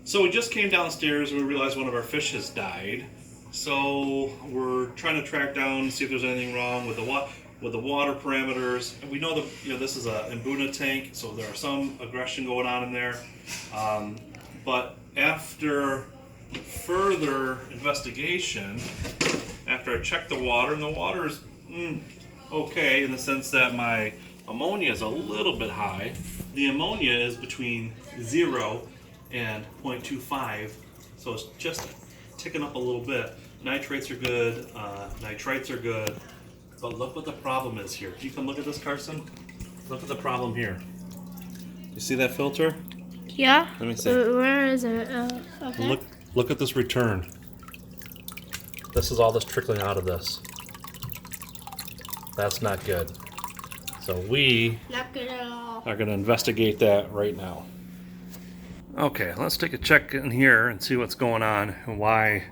So we just came downstairs and we realized one of our fish has died. So we're trying to track down, see if there's anything wrong with the water parameters. And we know that this is a Mbuna tank, so there are some aggression going on in there. But after further investigation, after I checked the water, and the water is okay in the sense that my ammonia is a little bit high. The ammonia is between 0 and 0.25, so it's just ticking up a little bit. Nitrates are good, nitrites are good, but look what the problem is here. Can you come look at this, Carson? Look at the problem here. You see that filter? Yeah. Let me see. Where is it? Okay. Look at this return. This is all that's trickling out of this. That's not good. So we Not good at all. are going to investigate that right now. Okay, let's take a check in here and see what's going on and why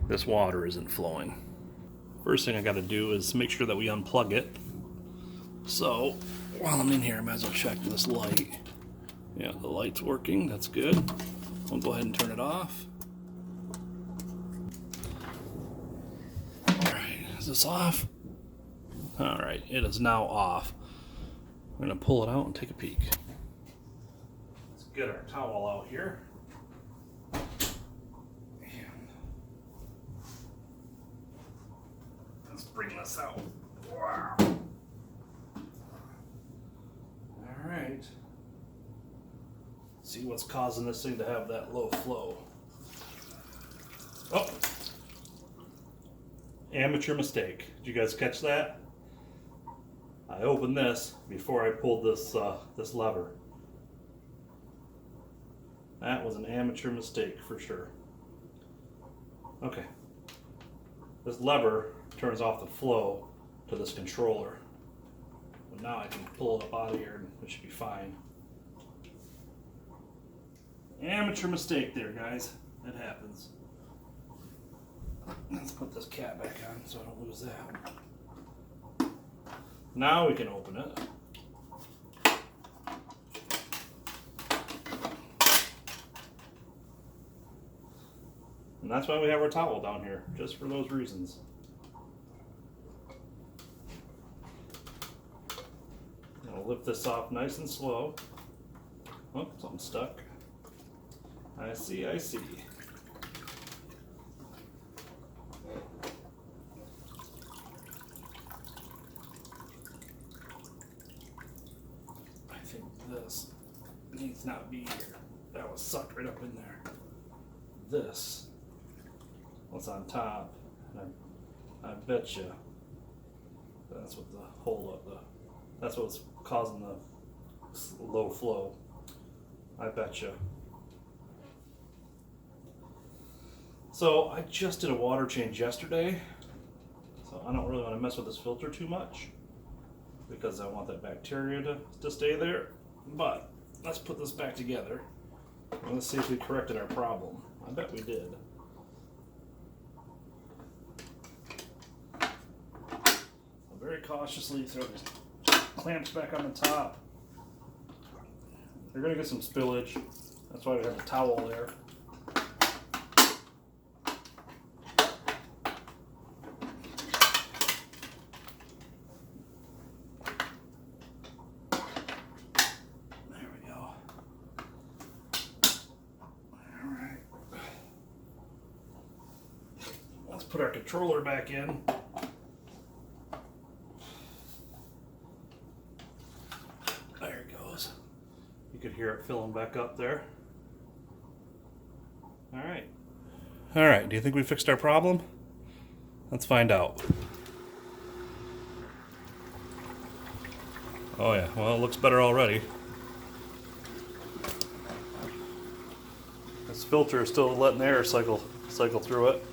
this water isn't flowing. First thing I got to do is make sure that we unplug it. So while I'm in here, I might as well check this light. Yeah, the light's working. That's good. I'll go ahead and turn it off. Alright, is this off? Alright, it is now off. I'm going to pull it out and take a peek. Let's get our towel out here. And let's bring this out. Wow. Alright. See what's causing this thing to have that low flow. Oh! Amateur mistake. Did you guys catch that? I opened this before I pulled this this lever. That was an amateur mistake for sure. Okay. This lever turns off the flow to this controller. But now I can pull it up out of here and it should be fine. Amateur mistake there, guys. It happens. Let's put this cap back on so I don't lose that. Now we can open it. And that's why we have our towel down here, just for those reasons. I'll lift this off nice and slow. Oh, something's stuck. I see, I see. I think this needs not be here. That was sucked right up in there. This was on top, and I bet you that's what the hole of that's what's causing the low flow. I bet you. So I just did a water change yesterday, so I don't really want to mess with this filter too much because I want that bacteria to stay there. But let's put this back together and let's see if we corrected our problem. I bet we did. I'll very cautiously throw these clamps back on the top. You're going to get some spillage. That's why we have the towel there. Put our controller back in. There it goes. You could hear it filling back up there. Alright. Alright, do you think we fixed our problem? Let's find out. Oh yeah, well it looks better already. This filter is still letting the air cycle through it.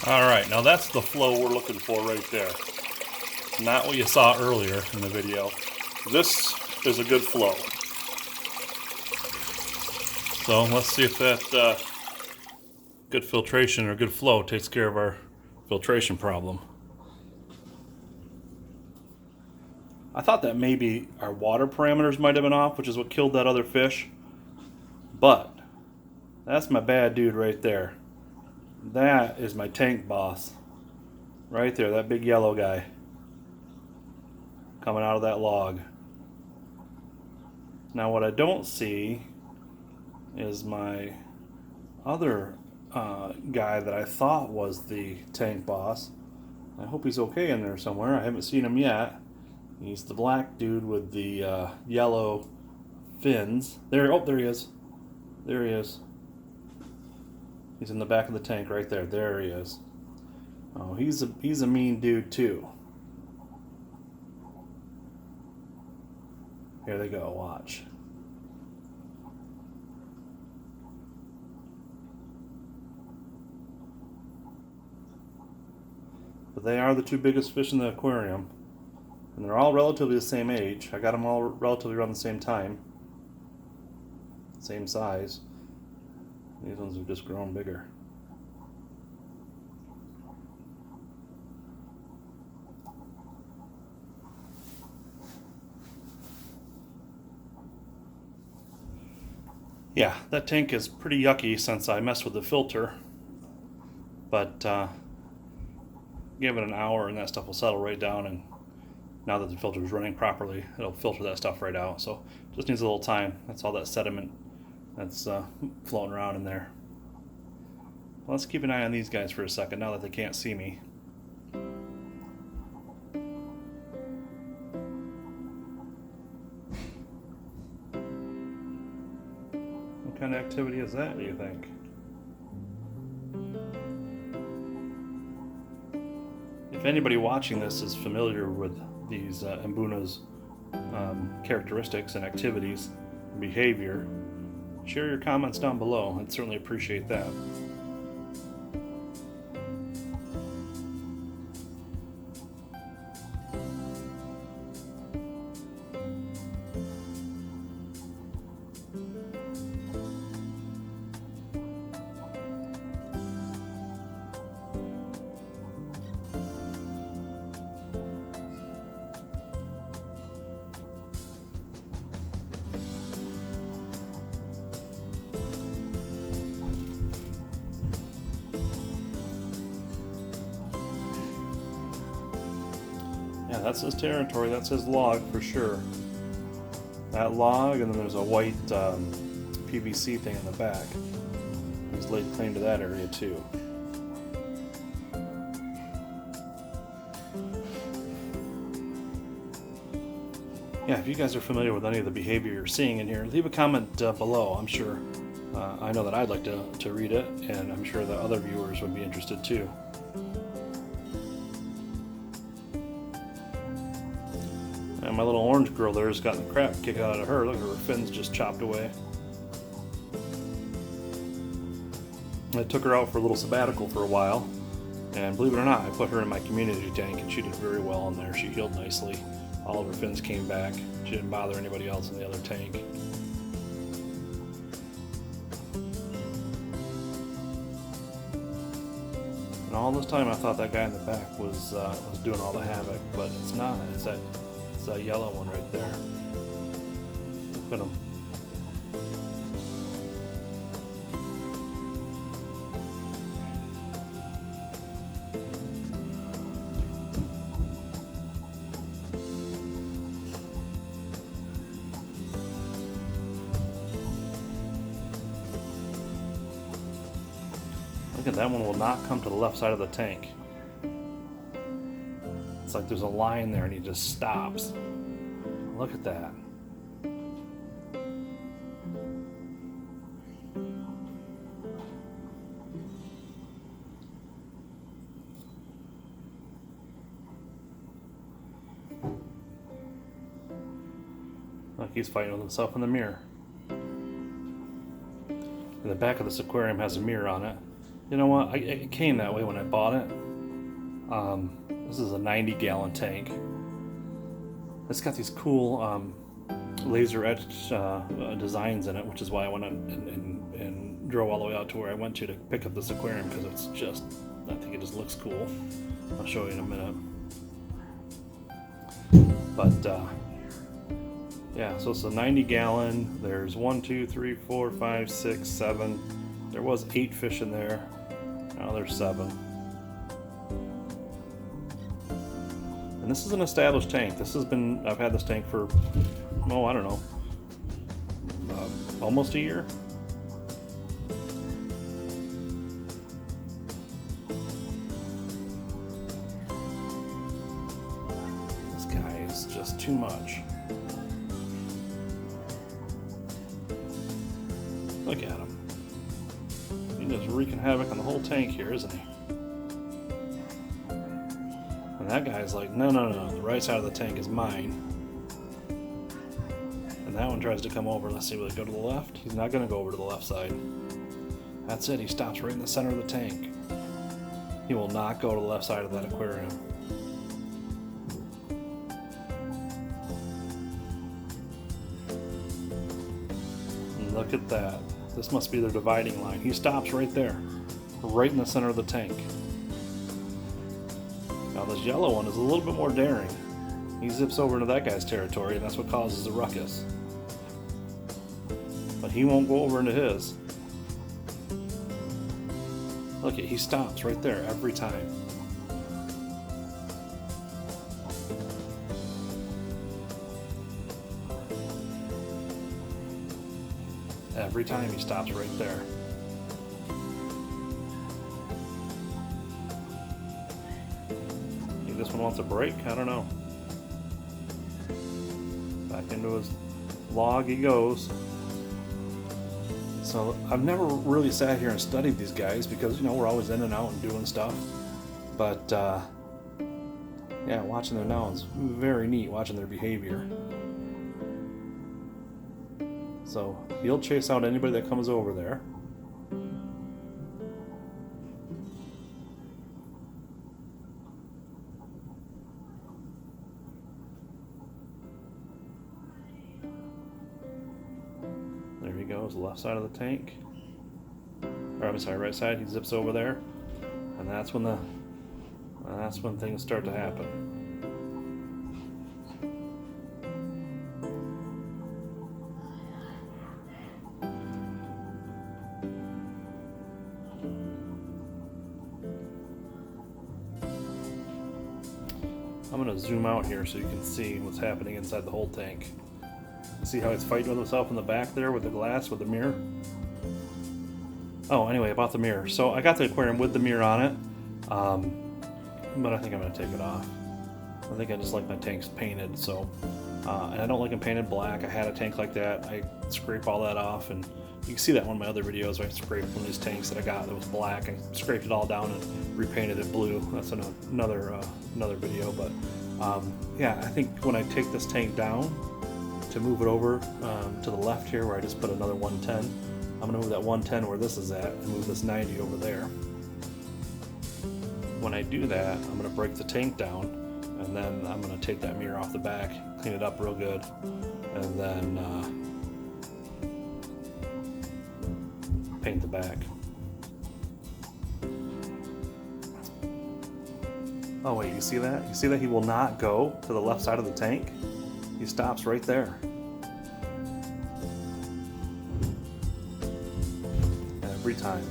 Alright, now that's the flow we're looking for right there. Not what you saw earlier in the video. This is a good flow. So let's see if that Good filtration or good flow takes care of our filtration problem. I thought that maybe our water parameters might have been off, which is what killed that other fish. But that's my bad dude right there. That is my tank boss. Right there, that big yellow guy. Coming out of that log. Now what I don't see is my other guy that I thought was the tank boss. I hope he's okay in there somewhere. I haven't seen him yet. He's the black dude with the yellow fins. There, oh, there he is. There he is. He's in the back of the tank right there. There he is. Oh, he's a mean dude too. Here they go. Watch. But they are the two biggest fish in the aquarium. And they're all relatively the same age. I got them all relatively around the same time. Same size. These ones have just grown bigger. Yeah, that tank is pretty yucky since I messed with the filter. But give it an hour and that stuff will settle right down, and now that the filter is running properly, it'll filter that stuff right out. So just needs a little time. That's all that sediment that's floating around in there. Well, let's keep an eye on these guys for a second now that they can't see me. What kind of activity is that, do you think? If anybody watching this is familiar with these Mbuna's characteristics and activities and behavior, share your comments down below. I'd certainly appreciate that. Yeah, that's his territory, that's his log for sure. That log, and then there's a white PVC thing in the back. He's laid claim to that area too. Yeah, if you guys are familiar with any of the behavior you're seeing in here, leave a comment below. I'm sure, I know that I'd like to read it, and I'm sure that other viewers would be interested too. And my little orange girl there has gotten the crap kicked out of her. Look at her fins just chopped away. I took her out for a little sabbatical for a while, and believe it or not, I put her in my community tank, and she did very well in there. She healed nicely. All of her fins came back. She didn't bother anybody else in the other tank. And all this time I thought that guy in the back was doing all the havoc, but it's not. It's that yellow one right there. Look at him. Look at that one, will not come to the left side of the tank. It's like there's a line there and he just stops. Look at that. Like he's fighting with himself in the mirror. And the back of this aquarium has a mirror on it. You know what? It came that way when I bought it. This is a 90-gallon tank. It's got these cool laser etched designs in it, which is why I went and drove all the way out to where I went to pick up this aquarium because it's just, I think it just looks cool. I'll show you in a minute. But yeah, so it's a 90 gallon. There's 1, 2, 3, 4, 5, 6, 7. There was 8 fish in there. Now there's 7. And this is an established tank. This has been, I've had this tank for, oh, I don't know, almost a year. This guy is just too much. Look at him. He's just wreaking havoc on the whole tank here, isn't he? And that guy's like, no, no, no, the right side of the tank is mine. And that one tries to come over. Let's see, will it go to the left? He's not going to go over to the left side. That's it, he stops right in the center of the tank. He will not go to the left side of that aquarium. And look at that. This must be their dividing line. He stops right there, right in the center of the tank. Now this yellow one is a little bit more daring. He zips over into that guy's territory, and that's what causes the ruckus. But he won't go over into his. Look, he stops right there every time. Every time he stops right there. Think this one wants a break? I don't know. Back into his log he goes. So I've never really sat here and studied these guys because, you know, we're always in and out and doing stuff. But yeah, watching them now is very neat, watching their behavior. So he'll chase out anybody that comes over there. There he goes, the left side of the tank. Or I'm sorry, right side. He zips over there, and that's when things start to happen. I'm going to zoom out here so you can see what's happening inside the whole tank. See how it's fighting with himself in the back there with the glass, with the mirror? Oh, anyway, about the mirror. So I got the aquarium with the mirror on it, but I think I'm going to take it off. I think I just like my tanks painted, so, and I don't like them painted black. I had a tank like that. I scrape all that off, and you can see that in one of my other videos where I scraped one of these tanks that I got that was black. I scraped it all down and repainted it blue. That's another video, but yeah, I think when I take this tank down to move it over to the left here where I just put another 110, I'm going to move that 110 where this is at and move this 90 over there. When I do that, I'm going to break the tank down, and then I'm going to take that mirror off the back, clean it up real good, and then paint the back. Oh wait, you see that? You see that he will not go to the left side of the tank? He stops right there. Every time.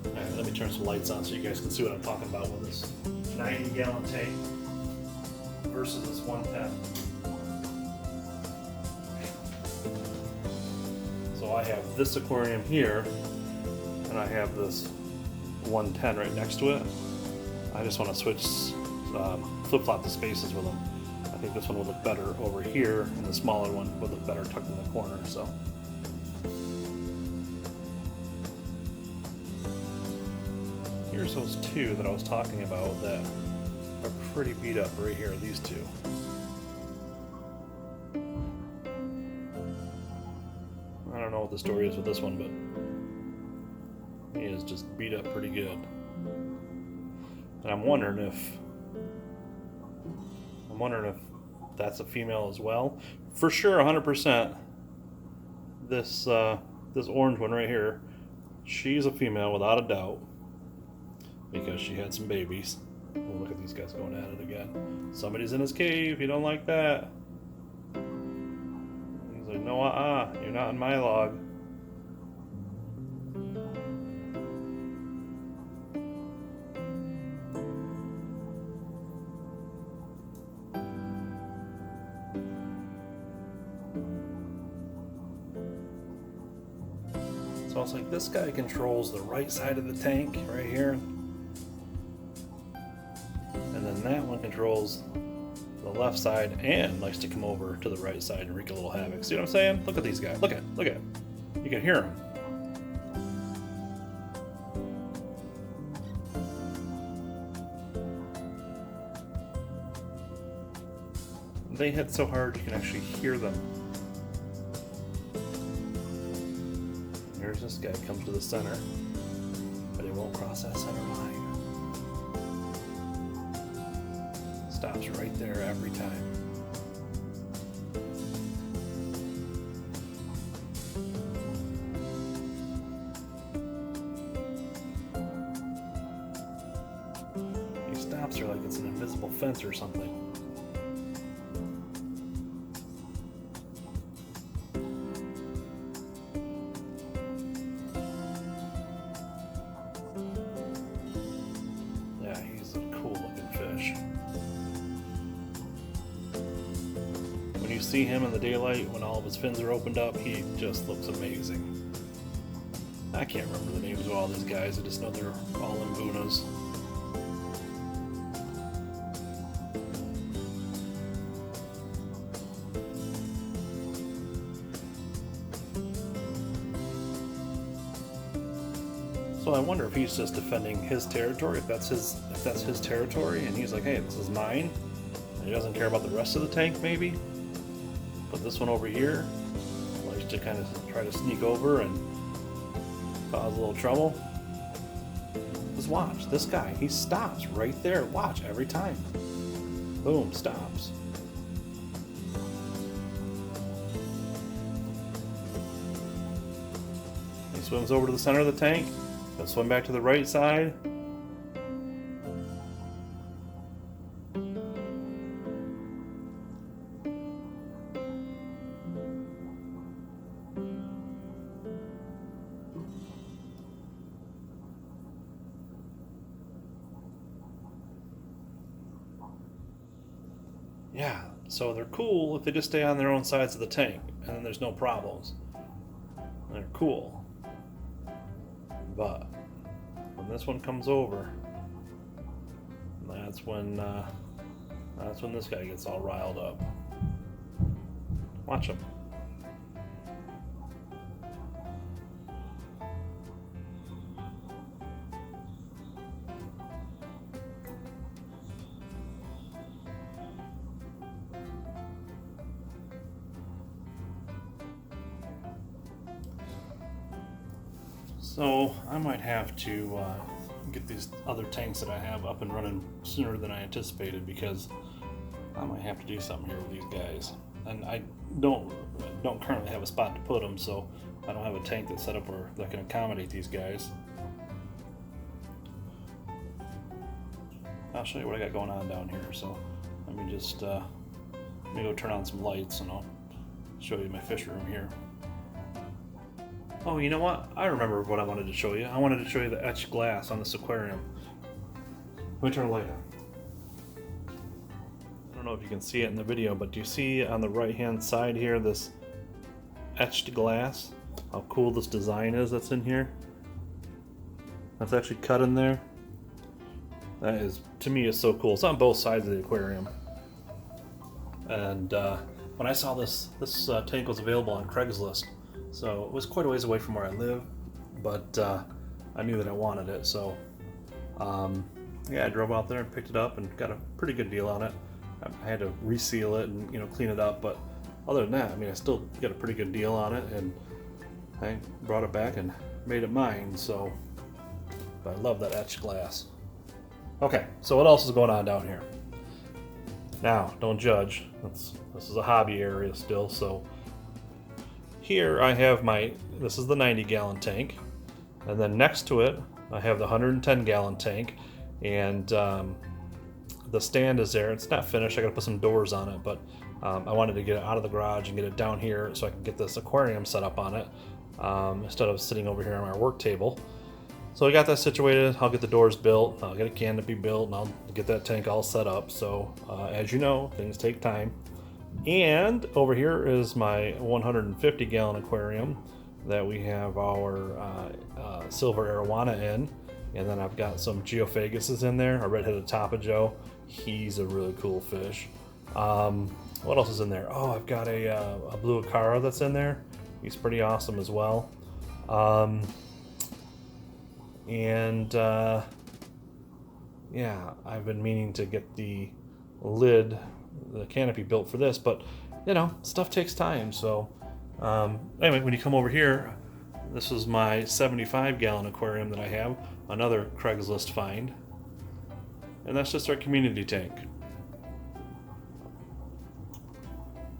Alright, let me turn some lights on so you guys can see what I'm talking about with this 90-gallon tank versus this 110. So I have this aquarium here, and I have this 110 right next to it. I just want to switch, flip-flop the spaces with them. I think this one would look better over here, and the smaller one would look better tucked in the corner. So here's those two that I was talking about that are pretty beat up right here, these two. I don't know what the story is with this one, but he is just beat up pretty good. And I'm wondering if that's a female as well. For sure, 100%. This orange one right here, she's a female without a doubt, because she had some babies. Oh, look at these guys going at it again. Somebody's in his cave. You don't like that. He's like, no, you're not in my log. So it's like this guy controls the right side of the tank right here. And then that one controls the left side and likes to come over to the right side and wreak a little havoc. See what I'm saying? Look at these guys. Look at. You can hear them. They hit so hard you can actually hear them. Here's this guy, comes to the center, but he won't cross that center line. Stops right there every time. He stops her like it's an invisible fence or something. Yeah, he's a cool looking fish. When you see him in the daylight, when all of his fins are opened up, he just looks amazing. I can't remember the names of all these guys, I just know they're all Mbunas. So I wonder if he's just defending his territory, if that's his territory, and he's like, hey, this is mine, and he doesn't care about the rest of the tank maybe. But this one over here likes to kind of try to sneak over and cause a little trouble. Just watch, this guy, he stops right there. Watch, every time. Boom, stops. He swims over to the center of the tank. He'll swim back to the right side. Yeah, so they're cool if they just stay on their own sides of the tank, and then there's no problems. They're cool. But when this one comes over, that's when this guy gets all riled up. Watch him. So I might have to get these other tanks that I have up and running sooner than I anticipated, because I might have to do something here with these guys. And I don't currently have a spot to put them, so I don't have a tank that's set up where that can accommodate these guys. I'll show you what I got going on down here. So let me just let me go turn on some lights and I'll show you my fish room here. Oh, you know what? I remember what I wanted to show you. I wanted to show you the etched glass on this aquarium. Let me turn the light on. I don't know if you can see it in the video, but do you see on the right hand side here this etched glass? How cool this design is that's in here. That's actually cut in there. That is, to me, is so cool. It's on both sides of the aquarium. And when I saw this tank was available on Craigslist. So it was quite a ways away from where I live, but I knew that I wanted it. So yeah, I drove out there and picked it up and got a pretty good deal on it. I had to reseal it and clean it up, but other than that, I mean, I still got a pretty good deal on it, and I brought it back and made it mine. So But I love that etched glass. Okay, so what else is going on down here? Now, don't judge. This is a hobby area still, so here I have this is the 90-gallon tank, and then next to it I have the 110-gallon tank, and the stand is there. It's not finished. I gotta put some doors on it, but I wanted to get it out of the garage and get it down here so I can get this aquarium set up on it instead of sitting over here on our work table. So I got that situated. I'll get the doors built. I'll get a canopy built, and I'll get that tank all set up. So as you know, things take time. And over here is my 150-gallon aquarium that we have our silver arowana in. And then I've got some geophaguses in there, a red-headed tapajo. He's a really cool fish. What else is in there? Oh, I've got a blue acara that's in there. He's pretty awesome as well. Yeah, I've been meaning to get the lid, the canopy built for this, but you know, stuff takes time. So anyway, when you come over here, this is my 75-gallon aquarium that I have, another Craigslist find, and that's just our community tank.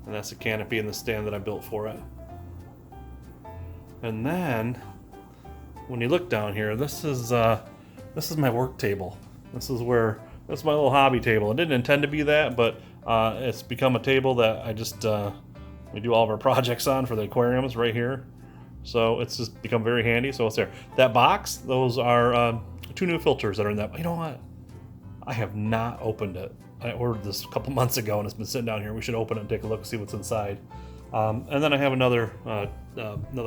And that's the canopy and the stand that I built for it. And then when you look down here, this is my work table. That's my little hobby table. It didn't intend to be that, but it's become a table that I just we do all of our projects on for the aquariums right here. So it's just become very handy. So it's there. That box, those are 2 new filters that are in that. You know what? I have not opened it. I ordered this a couple months ago and it's been sitting down here. We should open it and take a look, see what's inside. And then I have another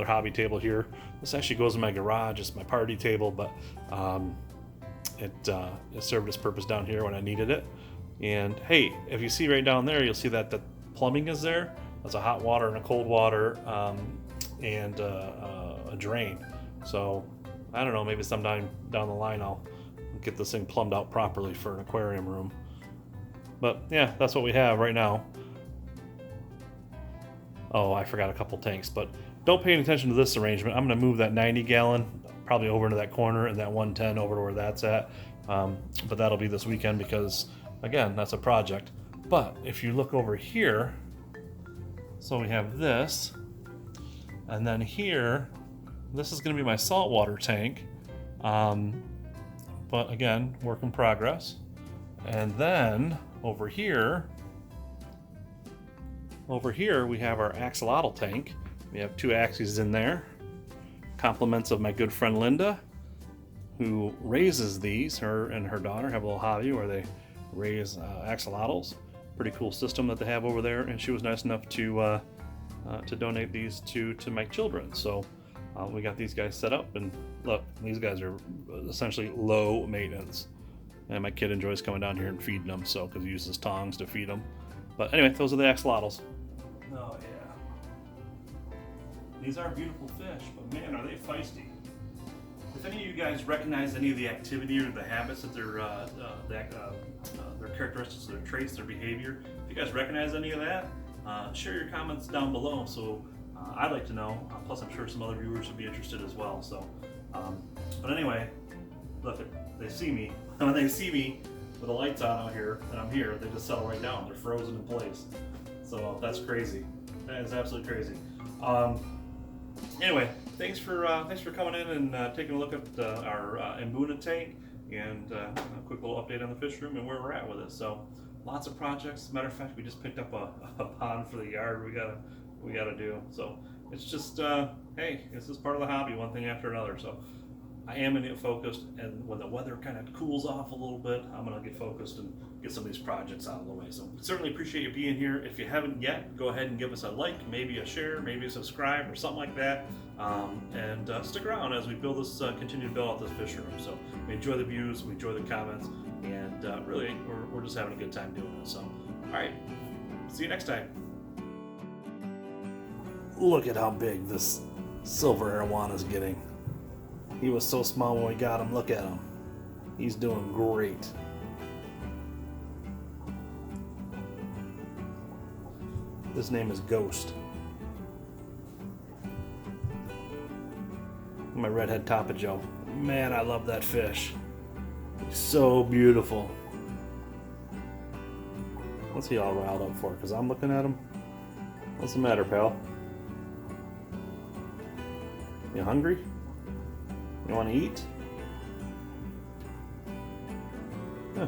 hobby table here. This actually goes in my garage. It's my party table, but it served its purpose down here when I needed it. And hey, if you see right down there, you'll see that the plumbing is there. That's a hot water and a cold water and a drain. So I don't know, maybe sometime down the line I'll get this thing plumbed out properly for an aquarium room. But yeah, that's what we have right now. Oh, I forgot a couple tanks, but don't pay any attention to this arrangement. I'm going to move that 90-gallon probably over into that corner and that 110 over to where that's at. But that'll be this weekend because, again, that's a project. But if you look over here, so we have this, and then here, this is going to be my saltwater tank. But again, work in progress. And then over here we have our axolotl tank. We have 2 axes in there. Compliments of my good friend Linda, who raises these. Her and her daughter have a little hobby where they raise axolotls. Pretty cool system that they have over there, and she was nice enough to donate these to my children. So we got these guys set up, and look, these guys are essentially low maintenance. And my kid enjoys coming down here and feeding them, so because he uses tongs to feed them. But anyway, those are the axolotls. Oh yeah, these are beautiful fish, but man, are they feisty. If any of you guys recognize any of the activity or the habits that their characteristics, their traits, their behavior, if you guys recognize any of that, share your comments down below. So I'd like to know. Plus, I'm sure some other viewers would be interested as well. So, but anyway, look, they see me. When they see me with the lights on out here and I'm here, they just settle right down. They're frozen in place. So that's crazy. That is absolutely crazy. Anyway, thanks for coming in and taking a look at our Mbuna tank and a quick little update on the fish room and where we're at with it. So lots of projects. Matter of fact, we just picked up a pond for the yard. We gotta do. So it's just hey, this is part of the hobby, one thing after another. So I am gonna get focused, and when the weather kind of cools off a little bit, I'm gonna get focused and get some of these projects out of the way. So certainly appreciate you being here. If you haven't yet, go ahead and give us a like, maybe a share, maybe a subscribe or something like that, and stick around as we build this, continue to build out this fish room. So we enjoy the views, we enjoy the comments, and really we're just having a good time doing it. So all right, see you next time. Look at how big this silver arowana is getting. He was so small when we got him. Look at him. He's doing great. His name is Ghost. My redhead tapajo. Man, I love that fish. He's so beautiful. What's he all riled up for? Because I'm looking at him? What's the matter, pal? You hungry? You want to eat? Huh.